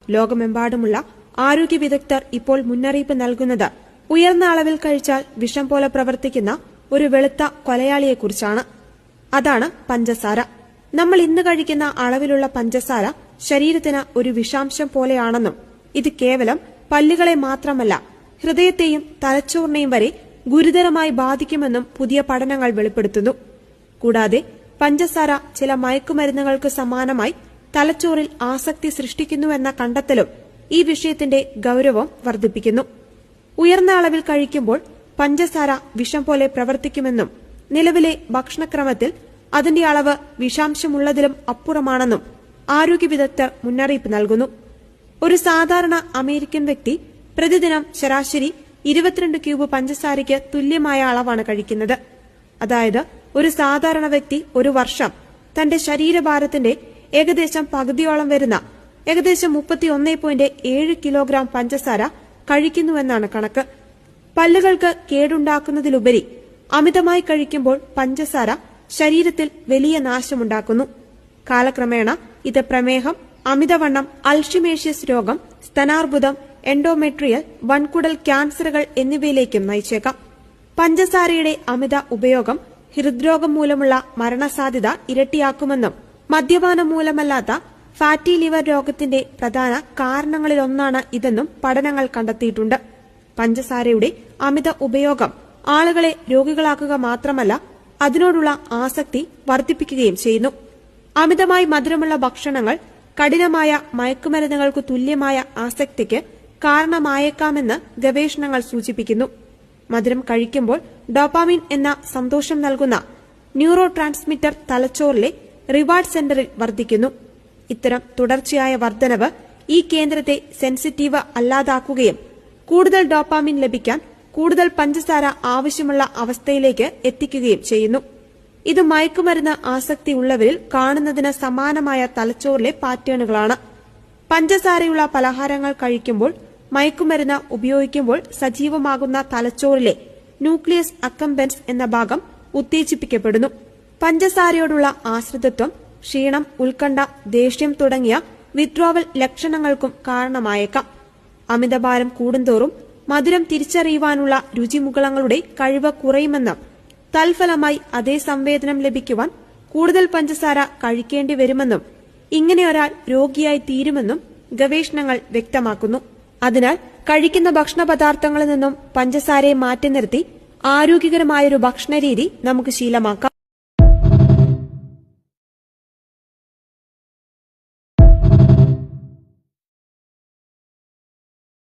ലോകമെമ്പാടുമുള്ള ആരോഗ്യ വിദഗ്ധർ ഇപ്പോൾ മുന്നറിയിപ്പ് നൽകുന്നത് ഉയർന്ന അളവിൽ കഴിച്ചാൽ വിഷം പോലെ പ്രവർത്തിക്കുന്ന ഒരു വെളുത്ത കൊലയാളിയെക്കുറിച്ചാണ്. അതാണ് പഞ്ചസാര. നമ്മൾ ഇന്ന് കഴിക്കുന്ന അളവിലുള്ള പഞ്ചസാര ശരീരത്തിന് ഒരു വിഷാംശം പോലെയാണെന്നും ഇത് കേവലം പല്ലുകളെ മാത്രമല്ല ഹൃദയത്തെയും തലച്ചോറിനെയും വരെ ഗുരുതരമായി ബാധിക്കുമെന്നും പുതിയ പഠനങ്ങൾ വെളിപ്പെടുത്തുന്നു. കൂടാതെ പഞ്ചസാര ചില മയക്കുമരുന്നുകൾക്ക് സമാനമായി തലച്ചോറിൽ ആസക്തി സൃഷ്ടിക്കുന്നുവെന്ന കണ്ടെത്തലും ഈ വിഷയത്തിന്റെ ഗൌരവം വർദ്ധിപ്പിക്കുന്നു. ഉയർന്ന അളവിൽ കഴിക്കുമ്പോൾ പഞ്ചസാര വിഷം പോലെ പ്രവർത്തിക്കുമെന്നും നിലവിലെ ഭക്ഷണക്രമത്തിൽ അതിന്റെ അളവ് വിഷാംശമുള്ളതിലും അപ്പുറമാണെന്നും ആരോഗ്യ വിദഗ്ധർ മുന്നറിയിപ്പ് നൽകുന്നു. ഒരു സാധാരണ അമേരിക്കൻ വ്യക്തി പ്രതിദിനം ശരാശരി 22 ക്യൂബ് പഞ്ചസാരയ്ക്ക് തുല്യമായ അളവാണ് കഴിക്കുന്നത്. അതായത് ഒരു സാധാരണ വ്യക്തി ഒരു വർഷം തന്റെ ശരീരഭാരത്തിന്റെ ഏകദേശം പകുതിയോളം വരുന്ന ഏകദേശം 31.7 കിലോഗ്രാം പഞ്ചസാര കഴിക്കുന്നുവെന്നാണ് കണക്ക്. പല്ലുകൾക്ക് കേടുണ്ടാക്കുന്നതിലുപരി അമിതമായി കഴിക്കുമ്പോൾ പഞ്ചസാര ശരീരത്തിൽ വലിയ നാശമുണ്ടാക്കുന്നു. കാലക്രമേണ ഇത് പ്രമേഹം, അമിതവണ്ണം, അൾഷിമേഷ്യസ് രോഗം, സ്തനാർബുദം, എൻഡോമെട്രിയൽ, വൻകുടൽ ക്യാൻസറുകൾ എന്നിവയിലേക്കും നയിച്ചേക്കാം. പഞ്ചസാരയുടെ അമിത ഉപയോഗം ഹൃദ്രോഗം മൂലമുള്ള മരണസാധ്യത ഇരട്ടിയാക്കുമെന്നും മദ്യപാനം മൂലമല്ലാത്ത ഫാറ്റി ലിവർ രോഗത്തിന്റെ പ്രധാന കാരണങ്ങളിലൊന്നാണ് ഇതെന്നും പഠനങ്ങൾ കണ്ടെത്തിയിട്ടുണ്ട്. പഞ്ചസാരയുടെ അമിത ഉപയോഗം ആളുകളെ രോഗികളാക്കുക മാത്രമല്ല അതിനോടുള്ള ആസക്തി വർദ്ധിപ്പിക്കുകയും ചെയ്യുന്നു. അമിതമായി മധുരമുള്ള ഭക്ഷണങ്ങൾ കഠിനമായ മയക്കുമരുന്നുകൾക്ക് തുല്യമായ ആസക്തിക്ക് കാരണമായേക്കാമെന്ന് ഗവേഷണങ്ങൾ സൂചിപ്പിക്കുന്നു. മധുരം കഴിക്കുമ്പോൾ ഡോപാമിൻ എന്ന സന്തോഷം നൽകുന്ന ന്യൂറോ ട്രാൻസ്മിറ്റർ തലച്ചോറിലെ റിവാർഡ് സെന്ററിൽ വർദ്ധിക്കുന്നു. ഇത്തരം തുടർച്ചയായ വർധനവ് ഈ കേന്ദ്രത്തെ സെൻസിറ്റീവ് അല്ലാതാക്കുകയും കൂടുതൽ ഡോപാമിൻ ലഭിക്കാൻ കൂടുതൽ പഞ്ചസാര ആവശ്യമുള്ള അവസ്ഥയിലേക്ക് എത്തിക്കുകയും ചെയ്യുന്നു. ഇത് മയക്കുമരുന്ന് ആസക്തി ഉള്ളവരിൽ കാണുന്നതിന് സമാനമായ തലച്ചോറിലെ പാറ്റേണുകളാണ്. പഞ്ചസാരയുള്ള പലഹാരങ്ങൾ കഴിക്കുമ്പോൾ മയക്കുമരുന്ന് ഉപയോഗിക്കുമ്പോൾ സജീവമാകുന്ന തലച്ചോറിലെ ന്യൂക്ലിയസ് അക്കംബൻസ് എന്ന ഭാഗം ഉത്തേജിപ്പിക്കപ്പെടുന്നു. പഞ്ചസാരയോടുള്ള ആശ്രിതത്വം ക്ഷീണം, ഉത്കണ്ഠ, ദേഷ്യം തുടങ്ങിയ വിത്ഡ്രോവൽ ലക്ഷണങ്ങൾക്കും കാരണമായേക്കാം. അമിതഭാരം കൂടുന്തോറും മധുരം തിരിച്ചറിയുവാനുള്ള രുചിമുകളങ്ങളുടെ കഴിവ് കുറയുമെന്നും തൽഫലമായി അതേ സംവേദനം ലഭിക്കുവാൻ കൂടുതൽ പഞ്ചസാര കഴിക്കേണ്ടി വരുമെന്നും ഇങ്ങനെ ഒരാൾ രോഗിയായി തീരുമെന്നും ഗവേഷണങ്ങൾ വ്യക്തമാക്കുന്നു. അതിനാൽ കഴിക്കുന്ന ഭക്ഷണപദാർത്ഥങ്ങളിൽ നിന്നും പഞ്ചസാരയെ മാറ്റി നിർത്തി ആരോഗ്യകരമായൊരു ഭക്ഷണരീതി നമുക്ക് ശീലമാക്കാം.